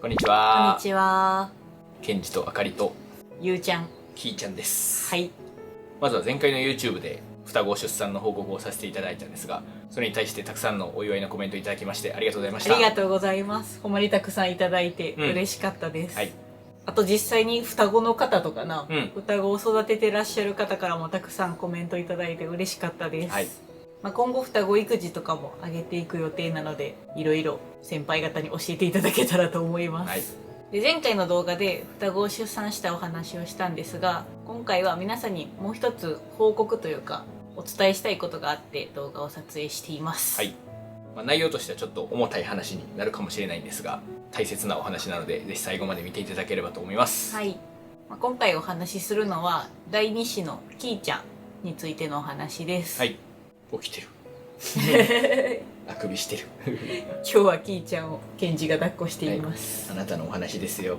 こんにちこんは。にちは。ケンジとあかりとゆうちゃん。きーちゃんです。はい。まずは前回の YouTube で双子出産の報告をさせていただいたんですが、それに対してたくさんのお祝いのコメントいただきましてありがとうございました。ありがとうございます。ほんまにたくさんいただいて嬉しかったです。はい。あと実際に双子の方とかな、うん双子を育ててらっしゃる方からもたくさんコメントいただいて嬉しかったです。はい。今後双子育児とかも上げていく予定なので、いろいろ先輩方に教えていただけたらと思います。はい。で前回の動画で双子を出産したお話をしたんですが、今回は皆さんにもう一つ報告というかお伝えしたいことがあって動画を撮影しています。はい。内容としてはちょっと重たい話になるかもしれないんですが、大切なお話なのでぜひ最後まで見ていただければと思います。はい。今回お話しするのは第2子のきーちゃんについてのお話です。はい。起きてる。あくびしてる。今日はきーちゃんをケンジが抱っこしています。あなたのお話ですよ。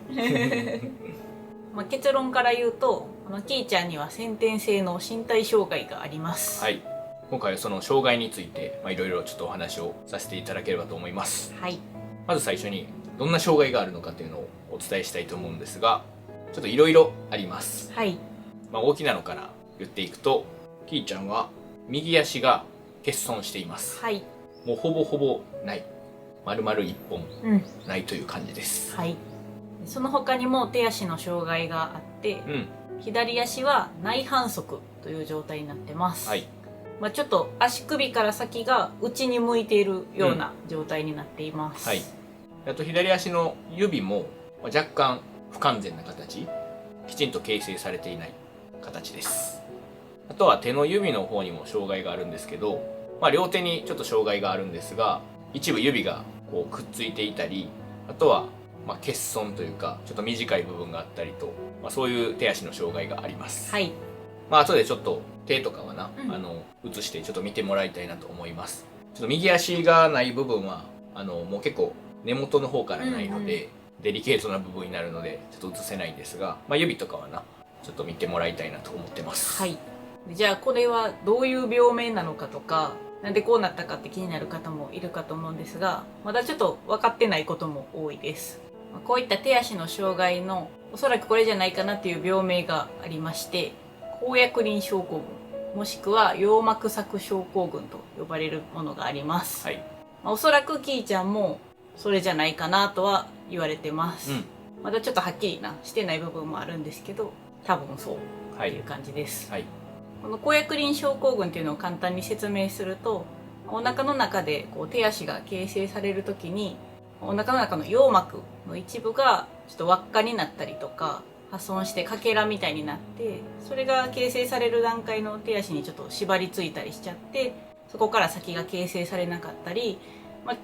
結論から言うと、このきーちゃんには先天性の身体障害があります。はい。今回はその障害についていろいろちょっとお話をさせていただければと思います。はい。まず最初にどんな障害があるのかというのをお伝えしたいと思うんですが、ちょっといろいろあります。はい。大きなのから言っていくと、きーちゃんは右足が欠損しています。はい。もうほぼほぼない。丸々一本うん。ないという感じです。はい。その他にも手足の障害があって、うん。左足は内反足という状態になってます。はい。ちょっと足首から先が内に向いているような状態になっています。はい。あと左足の指も若干不完全な形、きちんと形成されていない形です。あとは手の指の方にも障害があるんですけど、両手にちょっと障害があるんですが、一部指がこうくっついていたり、あとは欠損というかちょっと短い部分があったりと、そういう手足の障害があります。はい。後でちょっと手とかはな、うん写してちょっと見てもらいたいなと思います。ちょっと右足がない部分はもう結構根元の方からないので、デリケートな部分になるのでちょっと写せないんですが、指とかはなちょっと見てもらいたいなと思ってます。はい。じゃあこれはどういう病名なのかとか、なんでこうなったかって気になる方もいるかと思うんですが、まだちょっと分かってないことも多いです。こういった手足の障害のおそらくこれじゃないかなっていう病名がありまして、高薬輪症候群もしくは葉膜索症候群と呼ばれるものがあります。はい。おそらくきーちゃんもそれじゃないかなとは言われてます。まだちょっとはっきりしてない部分もあるんですけど、多分そうっていう感じです。はい。この高薬輪症候群っていうのを簡単に説明すると、お腹の中でこう手足が形成される時にお腹の中の葉膜の一部がちょっと輪っかになったりとか破損してかけらみたいになって、それが形成される段階の手足にちょっと縛りついたりしちゃって、そこから先が形成されなかったり、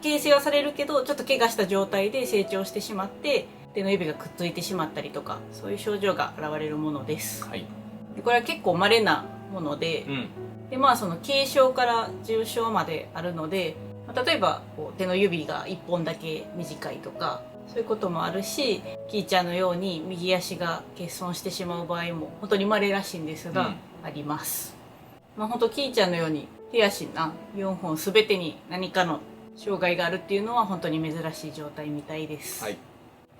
形成はされるけどちょっと怪我した状態で成長してしまって手の指がくっついてしまったりとか、そういう症状が現れるものです。はい。でこれは結構稀なもので、でその軽症から重症まであるので、例えばこう手の指が1本だけ短いとかそういうこともあるし、きーちゃんのように右足が欠損してしまう場合も本当に稀らしいんですが、あります。本当きーちゃんのように手足4本全てに何かの障害があるっていうのは本当に珍しい状態みたいです。はい。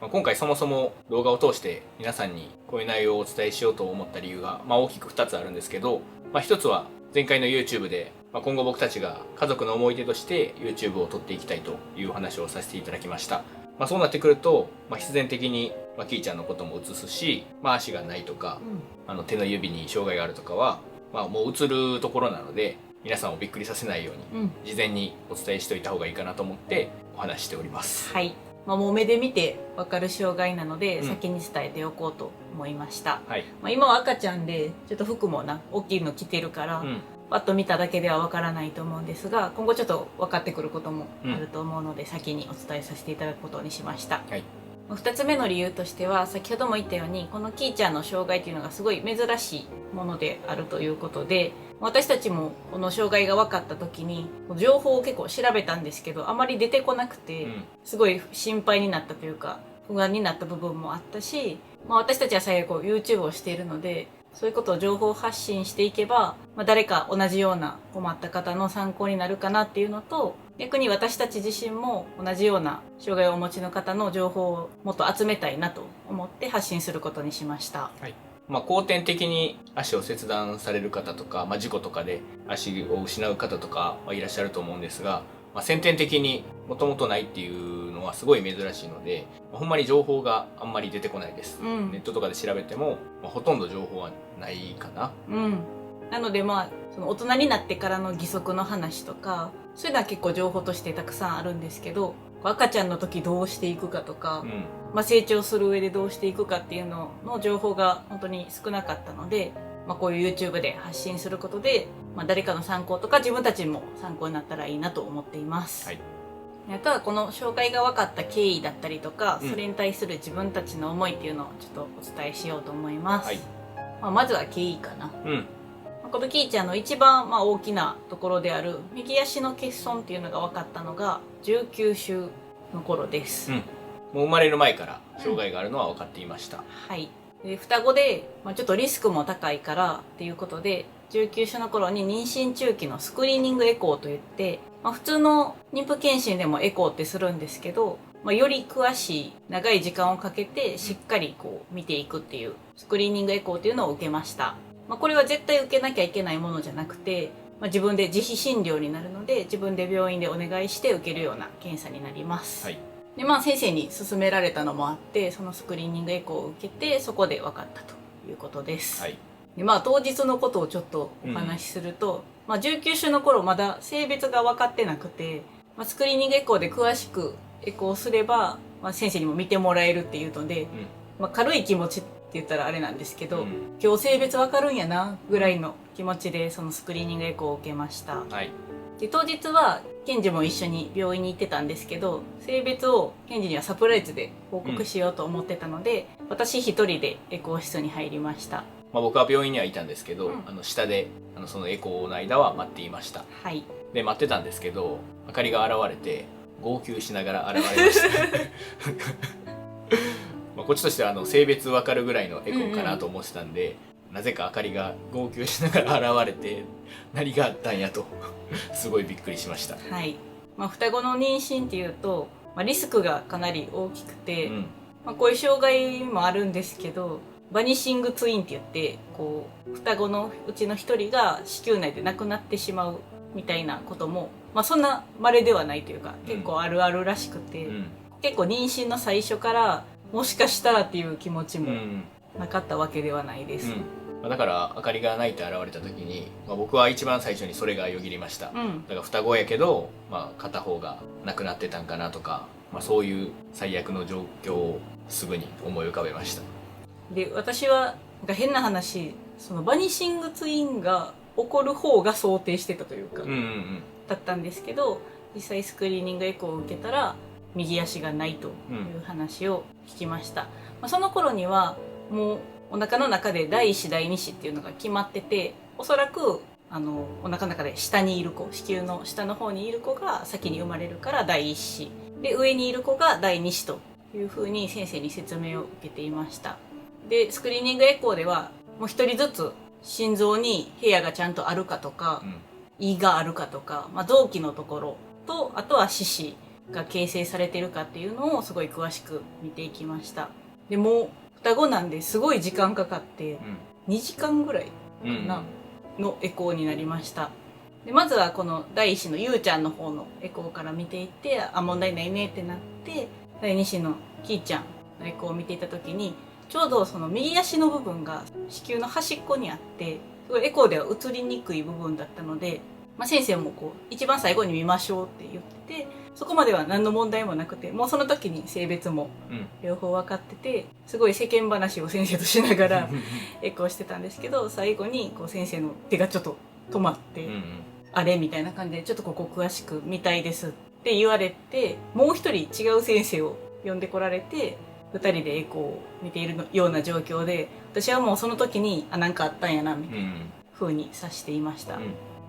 今回そもそも動画を通して皆さんにこういう内容をお伝えしようと思った理由が、大きく2つあるんですけど、1つは前回の YouTube で、今後僕たちが家族の思い出として YouTube を撮っていきたいという話をさせていただきました。そうなってくると、必然的に、きーちゃんのことも映すし、足がないとか、手の指に障害があるとかは、もう映るところなので皆さんをびっくりさせないように、事前にお伝えしておいた方がいいかなと思ってお話ししております。はい。もう目で見て分かる障害なので、先に伝えておこうと思いました。はい。今は赤ちゃんでちょっと服も大きいの着てるから、パッと見ただけでは分からないと思うんですが、今後ちょっと分かってくることもあると思うので、先にお伝えさせていただくことにしました。はい。2つ目の理由としては、先ほども言ったようにこのきーちゃんの障害というのがすごい珍しいものであるということで、私たちもこの障害が分かった時に情報を結構調べたんですけど、あまり出てこなくて、すごい心配になったというか不安になった部分もあったし、私たちは最後 YouTube をしているので、そういうことを情報発信していけば、誰か同じような困った方の参考になるかなっていうのと、逆に私たち自身も同じような障害をお持ちの方の情報をもっと集めたいなと思って発信することにしました。はい。後天的に足を切断される方とか、事故とかで足を失う方とかいらっしゃると思うんですが、先天的にもともとないっていうのはすごい珍しいので、ほんまに情報があんまり出てこないです。ネットとかで調べても、ほとんど情報はないかな。なのでその大人になってからの義足の話とか、そういうのは結構情報としてたくさんあるんですけど、赤ちゃんの時どうしていくかとか、成長する上でどうしていくかっていうのの情報が本当に少なかったので、こういう YouTube で発信することで、誰かの参考とか自分たちも参考になったらいいなと思っています。はい。あとはこの障害が分かった経緯だったりとか、それに対する自分たちの思いっていうのをちょっとお伝えしようと思います。はい。まずは経緯かな。このキーちゃんの一番大きなところである右足の欠損っていうのが分かったのが19週の頃です。もう生まれる前から障害があるのは分かっていました。はい。で双子で、ちょっとリスクも高いからっていうことで19週の頃に妊娠中期のスクリーニングエコーといって、普通の妊婦検診でもエコーってするんですけど、より詳しい長い時間をかけてしっかり見ていくっていうスクリーニングエコーっていうのを受けました。これは絶対受けなきゃいけないものじゃなくて、自分で自費診療になるので自分で病院でお願いして受けるような検査になります。はい。で先生に勧められたのもあってそのスクリーニングエコーを受けてそこで分かったということです。はい。で当日のことをちょっとお話しすると、19週の頃まだ性別が分かってなくて、スクリーニングエコーで詳しくエコーすれば、先生にも見てもらえるっていうので、軽い気持ちって言ったらあれなんですけど、今日性別分かるんやなぐらいの気持ちでそのスクリーニングエコーを受けました。はい。で当日はケンジも一緒に病院に行ってたんですけど、性別をケンジにはサプライズで報告しようと思ってたので、私一人でエコー室に入りました。僕は病院にはいたんですけど、下でそのエコーの間は待っていました。はい。で待ってたんですけど、あかりが現れて号泣しながら現れました。こっちとしては性別分かるぐらいのエコーかなと思ってたんで、なぜかあかりが号泣しながら現れて何があったんやとすごいびっくりしました。はい。双子の妊娠っていうと、リスクがかなり大きくて、こういう障害もあるんですけど、バニシングツインって言って双子のうちの一人が子宮内で亡くなってしまうみたいなことも、そんな稀ではないというか、結構あるあるらしくて、結構妊娠の最初からもしかしたらっていう気持ちもなかったわけではないです。だからあかりが泣いて現れた時に、僕は一番最初にそれがよぎりました。だから双子やけど、片方が亡くなってたんかなとか、そういう最悪の状況をすぐに思い浮かべました。で私は変な話、そのバニシングツインが起こる方が想定してたというか、だったんですけど、実際スクリーニングエコーを受けたら右足がないという話を聞きました。その頃にはもうお腹の中で第一子第二子っていうのが決まってて、おそらくお腹の中で下にいる子、子宮の下の方にいる子が先に生まれるから第一子で、上にいる子が第二子というふうに先生に説明を受けていました。でスクリーニングエコーではもう一人ずつ心臓に部屋がちゃんとあるかとか、胃があるかとか、臓器のところと、あとは四肢が形成されているかっていうのをすごい詳しく見ていきました。でも双子なんですごい時間かかって、2時間ぐらいかな、のエコーになりました。でまずはこの第一子のゆうちゃんの方のエコーから見ていって、問題ないねってなって、第二子のきーちゃんのエコーを見ていた時に、ちょうどその右足の部分が子宮の端っこにあって、すごいエコーでは映りにくい部分だったので、先生も一番最後に見ましょうって言ってて、そこまでは何の問題もなくて、もうその時に性別も両方分かってて、すごい世間話を先生としながらエコーしてたんですけど、最後に先生の手がちょっと止まって、あれみたいな感じで、ちょっとここ詳しく見たいですって言われて、もう一人違う先生を呼んでこられて、2人でエコーを見ているような状況で、私はもうその時に何かあったんやなみたいな風に察していました。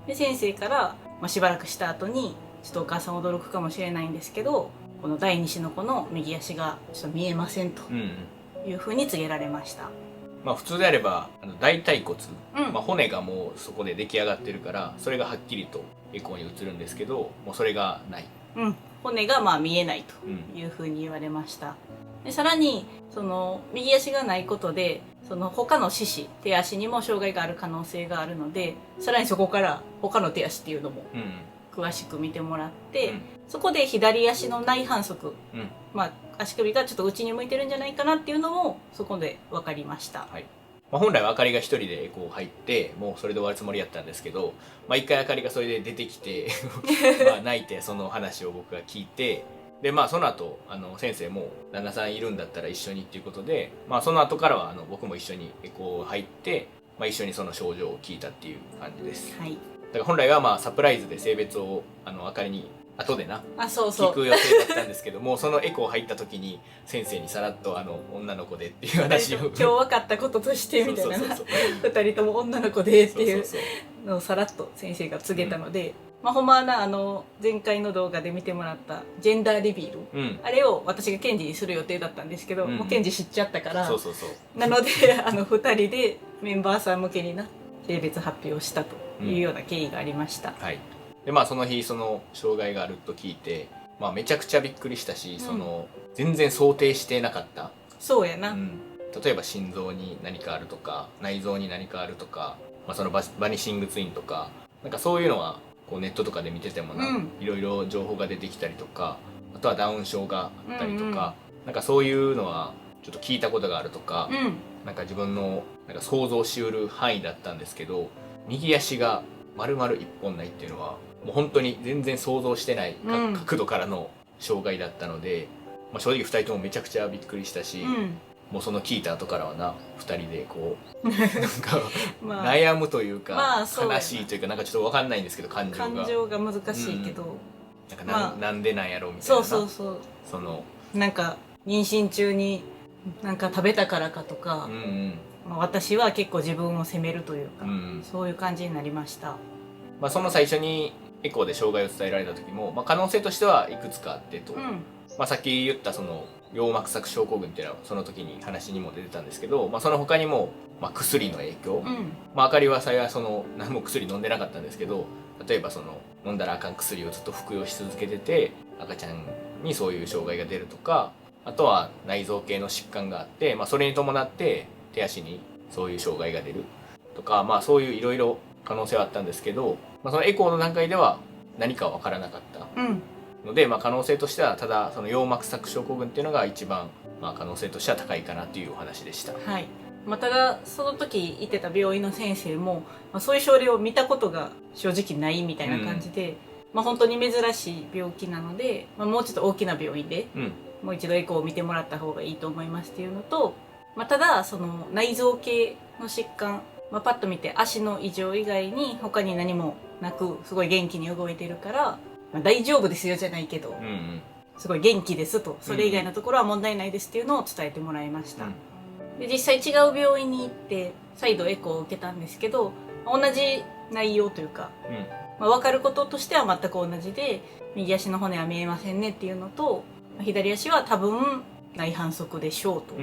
で先生から、しばらくした後に、ちょっとお母さん驚くかもしれないんですけど、この第二子の子の右足がちょっと見えませんという風に告げられました。まあ普通であれば大腿骨、うんまあ、骨がもうそこで出来上がってるからそれがはっきりとエコーに映るんですけど、もうそれがない。うん、骨がまあ見えないうんというふうに言われました。でさらにその右足がないことでその他の四肢手足にも障害がある可能性があるので、さらにそこから他の手足っていうのもうん詳しく見てもらって、うんそこで左足の内反則、うんまあ、足首がちょっと内に向いてるんじゃないかなっていうのもそこで分かりました。はい。まあ、本来はあかりが一人でエコー入ってもうそれで終わるつもりやったんですけど、まあ、一回あかりがそれで出てきてまあ泣いてその話を僕が聞いて、でまあその後先生も旦那さんいるんだったら一緒にっていうことで、まあ、その後からは僕も一緒にエコー入って、まあ、一緒にその症状を聞いたっていう感じです。はい。だから本来はまあサプライズで性別をあかりに後でなそうそう。聞く予定だったんですけども、そのエコー入った時に先生にさらっと女の子でっていう話を今日分かったこととしてみたいな、そうそうそうそう二人とも女の子でっていうそうそうそうのをさらっと先生が告げたので、まあほんまはな前回の動画で見てもらったジェンダーリビール、うんあれを私がケンジにする予定だったんですけど、うんもうケンジ知っちゃったから、そうそうそうなので二人でメンバーさん向けにな性別発表したというような経緯がありました。はい。でまあその日その障害があると聞いて、まあ、めちゃくちゃびっくりしたし、全然想定してなかった、そうやな。例えば心臓に何かあるとか内臓に何かあるとか、まあ、そのバニシングツインとかなんかそういうのはこうネットとかで見ててもな、いろいろ情報が出てきたりとか、あとはダウン症があったりとか、なんかそういうのはちょっと聞いたことがあるとか、なんか自分のなんか想像しうる範囲だったんですけど、右足が丸々一本ないっていうのはもう本当に全然想像してない角度からの障害だったので、まあ、正直2人ともめちゃくちゃびっくりしたし、もうその聞いた後からはな2人でこうなんかまあ悩むというか、まあそうやな悲しいというかなんかちょっと分かんないんですけど感情が難しいけど、なんかまあなんでなんやろうみたいな。そうそうそう、そのなんか妊娠中になんか食べたからかとか、まあ、私は結構自分を責めるというか、そういう感じになりました。まあ、その最初にエコーで障害を伝えられた時も、まあ、可能性としてはいくつかあってと、まあ、さっき言ったその羊膜索症候群っていうのはその時に話にも出てたんですけど、まあ、その他にも、まあ、薬の影響、まあ、あかりはさやその何も薬飲んでなかったんですけど、例えばその飲んだらあかん薬をずっと服用し続けてて赤ちゃんにそういう障害が出るとか、あとは内臓系の疾患があって、まあ、それに伴って手足にそういう障害が出るとか、まあ、そういういろいろ可能性はあったんですけど、まあ、そのエコーの段階では何か分からなかったので、まあ、可能性としてはただその羊膜索症候群っていうのが一番、まあ、可能性としては高いかなというお話でした。はい。まあ、ただその時行ってた病院の先生も、まあ、そういう症例を見たことが正直ないみたいな感じで、まあ、本当に珍しい病気なので、まあ、もうちょっと大きな病院でもう一度エコーを見てもらった方がいいと思いますっていうのと、まあ、ただその内臓系の疾患、まあ、パッと見て足の異常以外に他に何もなくすごい元気に動いてるから、まあ、大丈夫ですよじゃないけど、すごい元気ですと、それ以外のところは問題ないですっていうのを伝えてもらいました。で実際違う病院に行って再度エコーを受けたんですけど、同じ内容というか、まあ、分かることとしては全く同じで、右足の骨は見えませんねっていうのと、左足は多分内反則でしょうと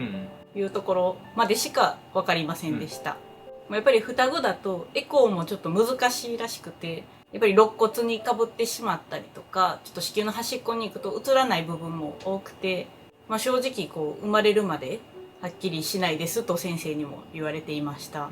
いうところまでしか分かりませんでした。やっぱり双子だとエコーもちょっと難しいらしくて、やっぱり肋骨にかぶってしまったりとか、ちょっと子宮の端っこに行くと映らない部分も多くて、まあ、正直こう生まれるまではっきりしないですと先生にも言われていました。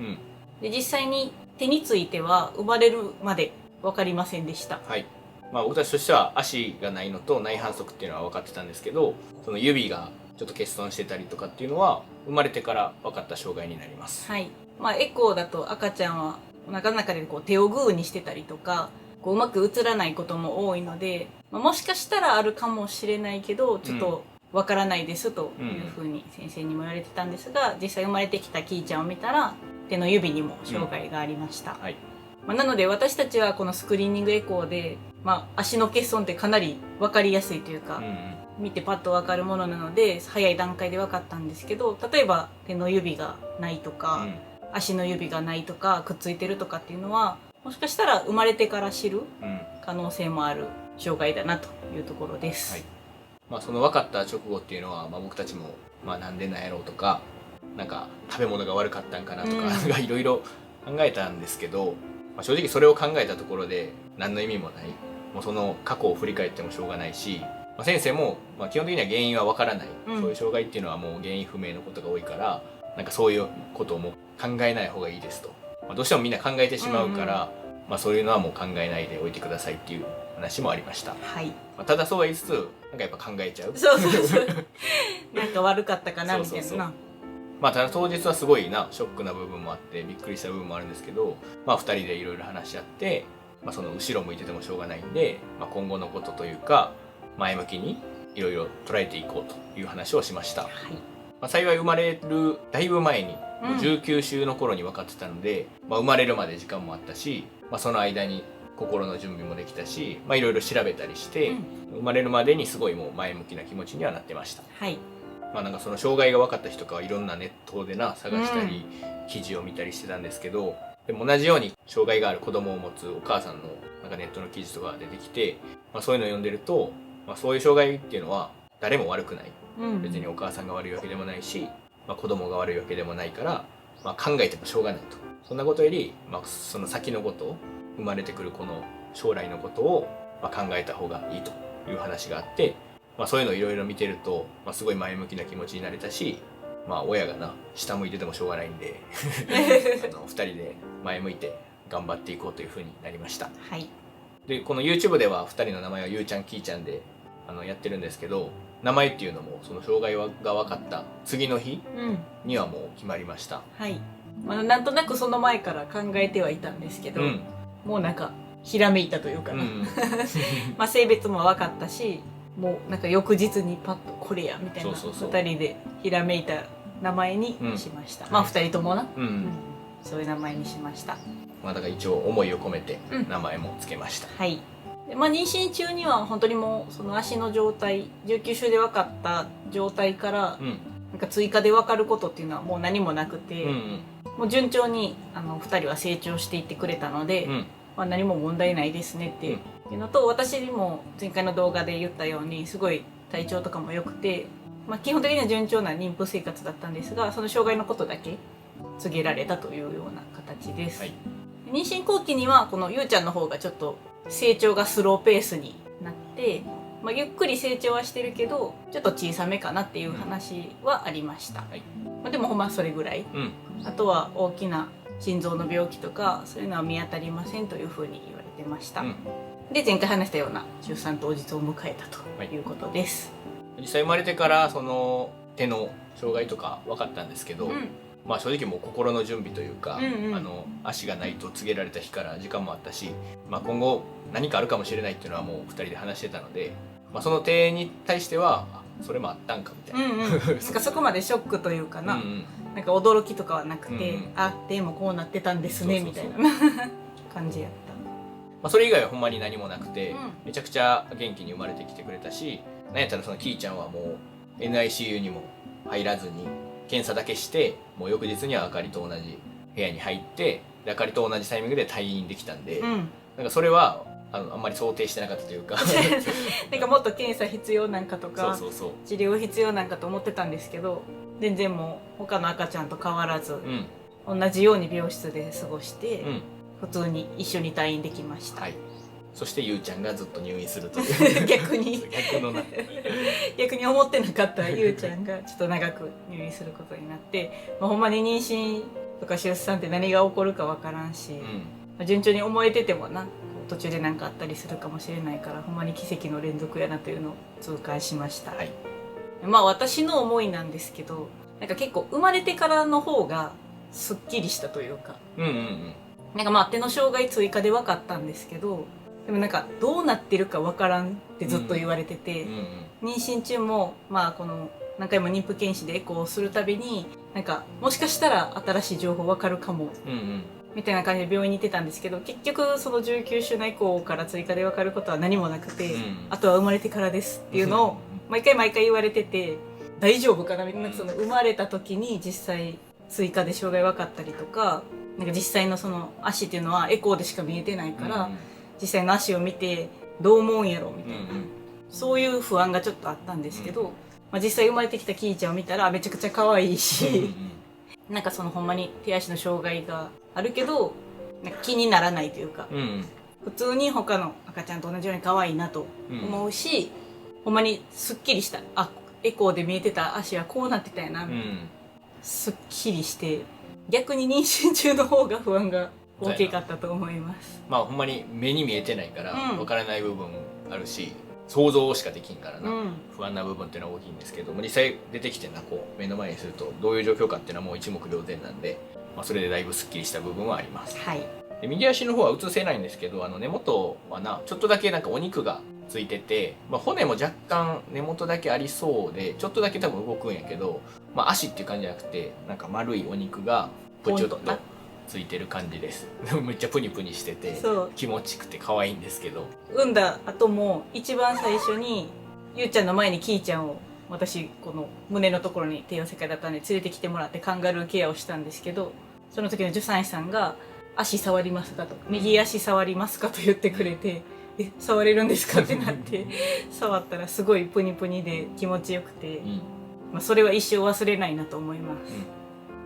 で実際に手については生まれるまで分かりませんでした。はい。まあ、僕たちとしては足がないのと内反則っていうのは分かってたんですけど、その指がちょっと欠損してたりとかっていうのは生まれてから分かった障害になります。はい。まあ、エコーだと赤ちゃんはお腹の中でこう手をグーにしてたりとか、こううまく映らないことも多いので、まあ、もしかしたらあるかもしれないけどちょっと分からないですというふうに先生にも言われてたんですが、実際生まれてきたキーちゃんを見たら手の指にも障害がありました。まあ、なので私たちはこのスクリーニングエコーで、まあ、足の欠損ってかなり分かりやすいというか、見てパッと分かるものなので早い段階で分かったんですけど、例えば手の指がないとか、足の指がないとかくっついてるとかっていうのはもしかしたら生まれてから知る可能性もある障害だなというところです。まあ、その分かった直後っていうのは、まあ、僕たちも、まあ、なんでなんやろうとか、なんか食べ物が悪かったんかなとか、うんいろいろ考えたんですけど、正直それを考えたところで何の意味もない。もうその過去を振り返ってもしょうがないし、先生も基本的には原因はわからない、うんそういう障害っていうのはもう原因不明のことが多いから、なんかそういうことをもう考えない方がいいですと、どうしてもみんな考えてしまうから、そういうのはもう考えないでおいてくださいっていう話もありました。はい。ただそうは言いつつ、なんかやっぱ考えちゃう。そうそうそう。なんか悪かったかなみたいな。そうそうそう。ただ当日はすごいなショックな部分もあってびっくりした部分もあるんですけど、2人でいろいろ話し合って、その後ろ向いててもしょうがないんで、今後のことというか前向きにいろいろ捉えていこうという話をしました。はい。幸い生まれるだいぶ前に、うん19週の頃に分かってたので、生まれるまで時間もあったし、その間に心の準備もできたし、いろいろ調べたりして、生まれるまでにすごいもう前向きな気持ちにはなってました。はい。なんかその障害が分かった人とかはいろんなネットで探したり、記事を見たりしてたんですけど、でも同じように障害がある子供を持つお母さんのなんかネットの記事とかが出てきて、そういうのを読んでると、そういう障害っていうのは誰も悪くない、別にお母さんが悪いわけでもないし、子供が悪いわけでもないから、考えてもしょうがないと。そんなことより、その先のことを、生まれてくるこの将来のことを、考えた方がいいという話があって、そういうのをいろいろ見てると、すごい前向きな気持ちになれたし、親が下向いててもしょうがないんで2人で前向いて頑張っていこうというふうになりました。はい。でこの YouTube では2人の名前はゆうちゃんきーちゃんでやってるんですけど、名前っていうのもその障害が分かった次の日にはもう決まりました。はい。なんとなくその前から考えてはいたんですけど、もうなんかひらめいたというかな、性別も分かったし、もうなんか翌日にパッとこれやみたいな2人でひらめいた名前にしました。2人ともな、そういう名前にしました。だから一応思いを込めて名前もつけました。はい。で妊娠中には本当にもうその足の状態、19週で分かった状態から、なんか追加で分かることっていうのはもう何もなくて、もう順調に2人は成長していってくれたので、何も問題ないですねっていうのと、私も前回の動画で言ったようにすごい体調とかも良くて、基本的には順調な妊婦生活だったんですが、その障害のことだけ告げられたというような形です。はい、妊娠後期にはこのゆうちゃんの方がちょっと成長がスローペースになって、ゆっくり成長はしてるけどちょっと小さめかなっていう話はありました。はい、でもほんまそれぐらい、あとは大きな心臓の病気とかそういうのは見当たりませんというふうに言われてました。で前回話したような出産当日を迎えたということです。実際生まれてからその手の障害とか分かったんですけど、正直もう心の準備というか、足がないと告げられた日から時間もあったし、今後何かあるかもしれないっていうのはもう2人で話してたので、その手に対してはそれもあったんかみたいな、なんかそこまでショックというかな、なんか驚きとかはなくて、でもこうなってたんですねみたいな感じやった。それ以外はほんまに何もなくて、めちゃくちゃ元気に生まれてきてくれたし、なんやったらそのキーちゃんはもう NICU にも入らずに検査だけして、もう翌日にはあかりと同じ部屋に入って、であかりと同じタイミングで退院できたんで、なんかそれはあんまり想定してなかったというかなんかもっと検査必要なんかとか治療必要なんかと思ってたんですけど、全然もう他の赤ちゃんと変わらず、同じように病室で過ごして、普通に一緒に退院できました。はい、そしてゆうちゃんがずっと入院するという逆に逆に思ってなかったゆうちゃんがちょっと長く入院することになって、ほんまに妊娠とか出産って何が起こるかわからんし、順調に思えててもな、途中で何かあったりするかもしれないから、ほんまに奇跡の連続やなというのを痛感しました。はい、私の思いなんですけど、なんか結構生まれてからの方がすっきりしたというか、なんか手の障害追加で分かったんですけど、でもなんかどうなってるか分からんってずっと言われてて、妊娠中もこの何回も妊婦検診でエコーをするたびに、なんかもしかしたら新しい情報分かるかも、みたいな感じで病院に行ってたんですけど、結局その19週のエコーから追加で分かることは何もなくて、あとは生まれてからですっていうのを毎回言われてて、大丈夫かなみたいな、その生まれた時に実際追加で障害分かったりとか、なんか実際のその足っていうのはエコーでしか見えてないから、実際の足を見てどう思うんやろみたいな、そういう不安がちょっとあったんですけど、実際生まれてきたキーちゃんを見たらめちゃくちゃ可愛いし、なんかそのほんまに手足の障害があるけどなんか気にならないというか、うん。普通に他の赤ちゃんと同じように可愛いなと思うし、ほんまにすっきりした、あ、エコーで見えてた足はこうなってたやな、すっきりして、逆に妊娠中の方が不安が大きかったと思います。まあほんまに目に見えてないからうん分からない部分あるし、想像しかできんからな、うん不安な部分っていうのは大きいんですけども、実際出てきてなこう目の前にするとどういう状況かっていうのはもう一目瞭然なんで、まあ、それでだいぶすっきりした部分はあります。はい。で右足の方は映せないんですけど、根元はなちょっとだけなんかお肉がついてて、まあ、骨も若干根元だけありそうでちょっとだけ多分動くんやけど、まあ、足っていう感じじゃなくてなんか丸いお肉がぷちょっとついてる感じです。めっちゃプニプニしててそう気持ちくて可愛いんですけど、産んだ後も一番最初にゆうちゃんの前にキーちゃんを私この胸のところに帝王切開だったんで連れてきてもらってカンガルーケアをしたんですけど、その時の助産師さんが足触りますかと、右足触りますかと言ってくれて、え、触れるんですかってなって触ったらすごいプニプニで気持ちよくて、まあ、それは一生忘れないなと思います。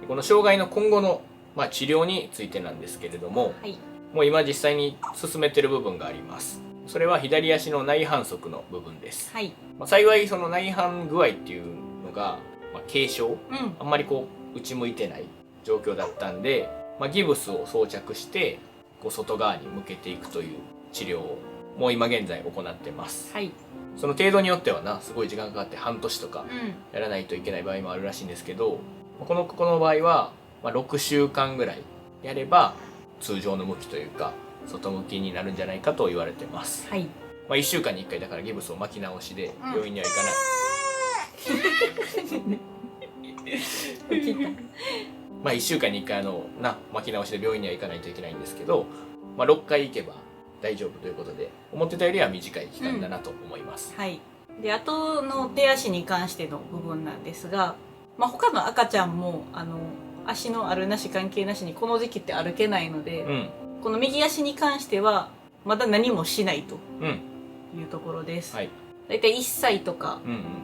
この障害の今後の、まあ、治療についてなんですけれども、はい。もう今実際に進めてる部分があります。それは左足の内反則の部分です。はい。まあ、幸いその内反具合っていうのが、まあ、軽症、あんまりこう内向いてない状況だったんで、まあ、ギブスを装着してこう外側に向けていくという治療をもう今現在行ってます。はい。その程度によってはなすごい時間かかって半年とかうん。やらないといけない場合もあるらしいんですけど、この場合は、まあ、6週間ぐらいやれば通常の向きというか外向きになるんじゃないかと言われてます。はい。まあ、1週間に1回だからギブスを巻き直しで病院には行かない、起きた。まあ1週間に1回巻き直しで病院には行かないといけないんですけど、まあ、6回行けば大丈夫ということで思ってたよりは短い期間だなと思います。はい。で、後の手足に関しての部分なんですが、まあ、他の赤ちゃんも足のあるなし関係なしにこの時期って歩けないので、この右足に関してはまだ何もしないというところです。はい。だいたい1歳とか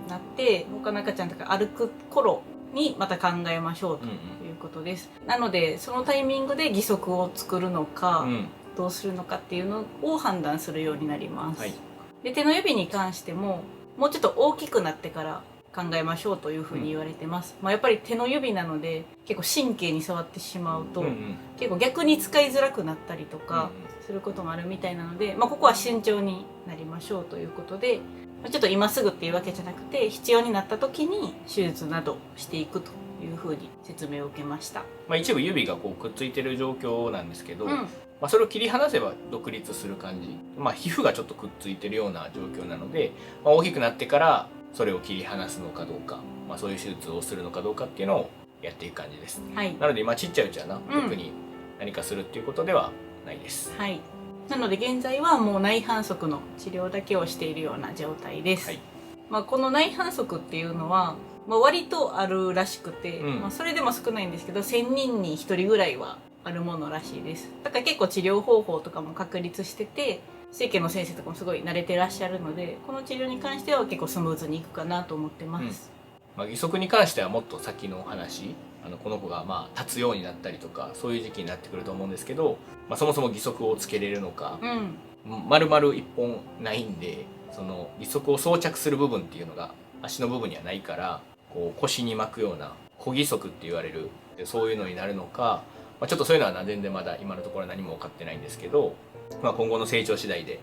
なって、他の赤ちゃんとか歩く頃にまた考えましょうということです。なのでそのタイミングで義足を作るのか、どうするのかっていうのを判断するようになります。はい。で、手の指に関してももうちょっと大きくなってから考えましょうというふうに言われてます。まあ、やっぱり手の指なので結構神経に触ってしまうと、結構逆に使いづらくなったりとかすることもあるみたいなので、まあ、ここは慎重になりましょうということで、ちょっと今すぐっていうわけじゃなくて必要になった時に手術などしていくというふうに説明を受けました。まあ、一部指がこうくっついてる状況なんですけど、まあ、それを切り離せば独立する感じ、まあ、皮膚がちょっとくっついてるような状況なので、まあ、大きくなってからそれを切り離すのかどうか、まあ、そういう手術をするのかどうかっていうのをやっていく感じです。はい。なので今ちっちゃいうちはな、特に何かするっていうことではないです。はい。なので現在はもう内反則の治療だけをしているような状態です。はい。まあ、この内反則っていうのは、まあ、割とあるらしくて、まあ、それでも少ないんですけど1000人に1人ぐらいはあるものらしいです。だから結構治療方法とかも確立してて、整形の先生とかもすごい慣れてらっしゃるので、この治療に関しては結構スムーズにいくかなと思ってます。まあ、義足に関してはもっと先の話、この子がまあ立つようになったりとかそういう時期になってくると思うんですけど、まあ、そもそも義足をつけれるのか、丸々一本ないんで、その義足を装着する部分っていうのが足の部分にはないから、こう腰に巻くような小義足って言われるそういうのになるのか、まあ、ちょっとそういうのは全然まだ今のところ何も分かってないんですけど、まあ、今後の成長次第で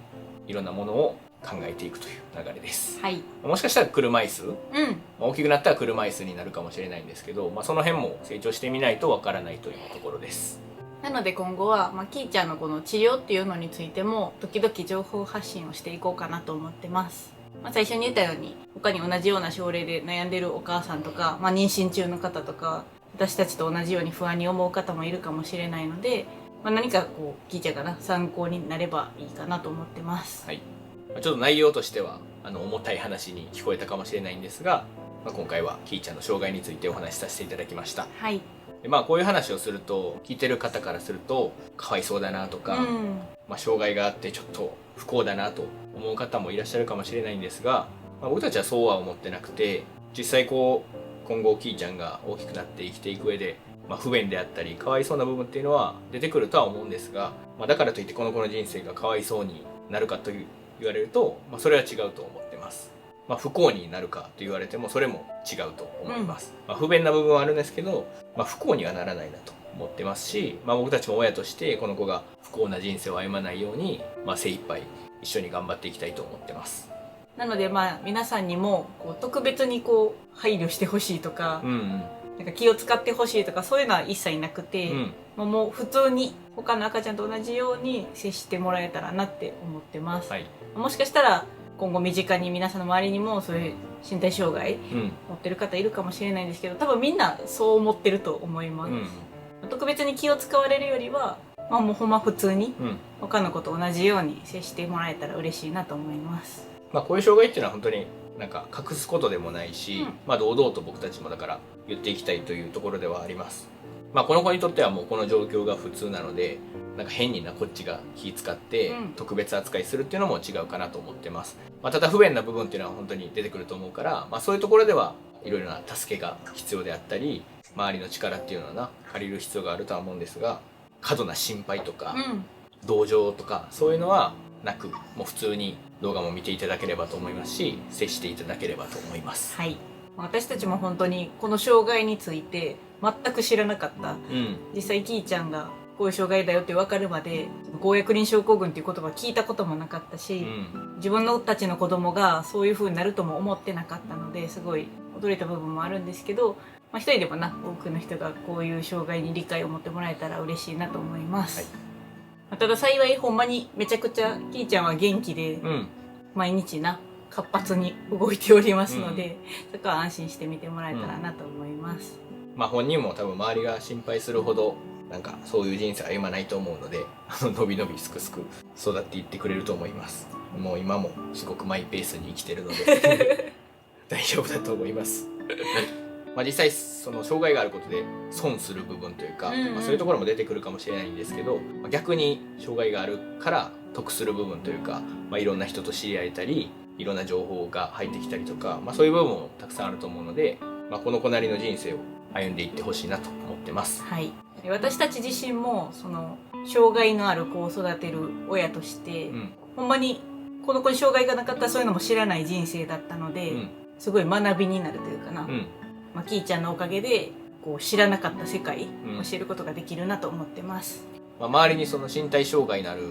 いろんなものを考えていくという流れです。はい。もしかしたら車椅子、大きくなったら車椅子になるかもしれないんですけど、まあ、その辺も成長してみないとわからないというところです。なので今後は、まあ、キーちゃんのこの治療っていうのについても時々情報発信をしていこうかなと思ってます。まあ、最初に言ったように他に同じような症例で悩んでるお母さんとか、まあ、妊娠中の方とか私たちと同じように不安に思う方もいるかもしれないので、まあ、何かこうキーちゃんが参考になればいいかなと思ってます。はい。ちょっと内容としては重たい話に聞こえたかもしれないんですが、まあ、今回はキーちゃんの障害についてお話しさせていただきました。はい。でまあこういう話をすると聞いてる方からするとかわいそうだなとか、まあ、障害があってちょっと不幸だなと思う方もいらっしゃるかもしれないんですが、まあ、僕たちはそうは思ってなくて、実際こう今後キーちゃんが大きくなって生きていく上で不便であったりかわいそうな部分っていうのは出てくるとは思うんですが、だからといってこの子の人生がかわいそうになるかと言われると、それは違うと思ってます。不幸になるかと言われてもそれも違うと思います。不便な部分はあるんですけど、不幸にはならないなと思ってますし、僕たちも親としてこの子が不幸な人生を歩まないように、精一杯一緒に頑張っていきたいと思ってます。なので皆さんにも特別に配慮してほしいとか、なんか気を使ってほしいとかそういうのは一切なくて、もう普通に他の赤ちゃんと同じように接してもらえたらなって思ってます。もしかしたら今後身近に皆さんの周りにもそういう身体障害持ってる方いるかもしれないんですけど、多分みんなそう思ってると思います。特別に気を使われるよりは、もうほんま普通に他の子と同じように接してもらえたら嬉しいなと思います。こういう障害っていうのは本当になんか隠すことでもないし、堂々と僕たちもだから言っていきたいというところではあります。この子にとってはもうこの状況が普通なので、なんか変にこっちが気使って特別扱いするっていうのも違うかなと思ってます。ただ不便な部分っていうのは本当に出てくると思うから、そういうところではいろいろな助けが必要であったり、周りの力っていうのは借りる必要があるとは思うんですが、過度な心配とか、同情とかそういうのはなく、もう普通に動画も見ていただければと思いますし、接していただければと思います。私たちも本当にこの障害について全く知らなかった、実際キーちゃんがこういう障害だよって分かるまで高野輪症候群っていう言葉聞いたこともなかったし、自分のたちの子供がそういう風になるとも思ってなかったので、すごい驚いた部分もあるんですけど、一人でも多くの人がこういう障害に理解を持ってもらえたら嬉しいなと思います。ただ幸いほんまにめちゃくちゃキーちゃんは元気で、毎日活発に動いておりますので、そこは安心して見てもらえたらなと思います。本人も多分周りが心配するほどなんかそういう人生歩まないと思うので、のびのびすくすく育っていってくれると思います。もう今もすごくマイペースに生きてるので大丈夫だと思います。実際その障害があることで損する部分というか、そういうところも出てくるかもしれないんですけど、逆に障害があるから得する部分というか、いろんな人と知り合えたり、いろんな情報が入ってきたりとか、そういう部分もたくさんあると思うので、この子なりの人生を歩んでいってほしいなと思ってます。私たち自身もその障害のある子を育てる親として、ほんまにこの子に障害がなかったらそういうのも知らない人生だったので、すごい学びになるというかな、キーちゃんのおかげで知らなかった世界、教えることができるなと思ってます。周りにその身体障害のある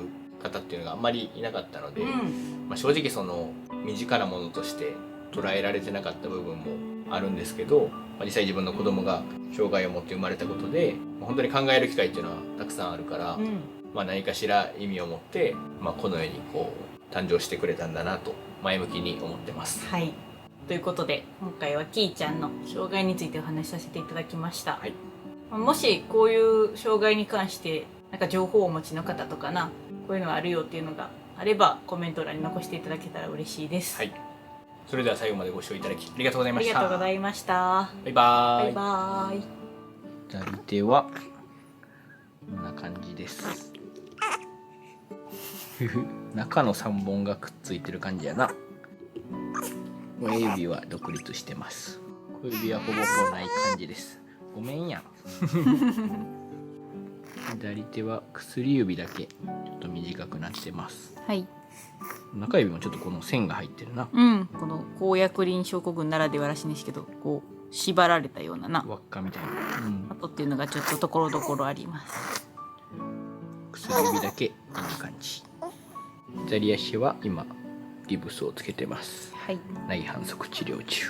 方っていうのがあんまりいなかったので、正直その身近なものとして捉えられてなかった部分もあるんですけど、実際自分の子供が障害を持って生まれたことで本当に考える機会っていうのはたくさんあるから、何かしら意味を持って、この世に誕生してくれたんだなと前向きに思ってます。ということで今回はキーちゃんの障害についてお話しさせていただきました。もしこういう障害に関して情報をお持ちの方とかこういうのがあるよっていうのがあればコメント欄に残していただけたら嬉しいです。それでは最後までご視聴いただきありがとうございました。ありがとうございました。バイバーイ。バイバーイ。左手はこんな感じです。中の3本がくっついてる感じやな。親指は独立してます。小指はほぼほぼない感じです。ごめんやん。左手は薬指だけちょっと短くなってます。中指もちょっとこの線が入ってるな。この高野輪症候群ならではらしいんですけど、縛られたような輪っかみたいな、跡っていうのがちょっとところどころあります。薬指だけいい感じ。左足は今ギブスをつけてます。内反則治療中。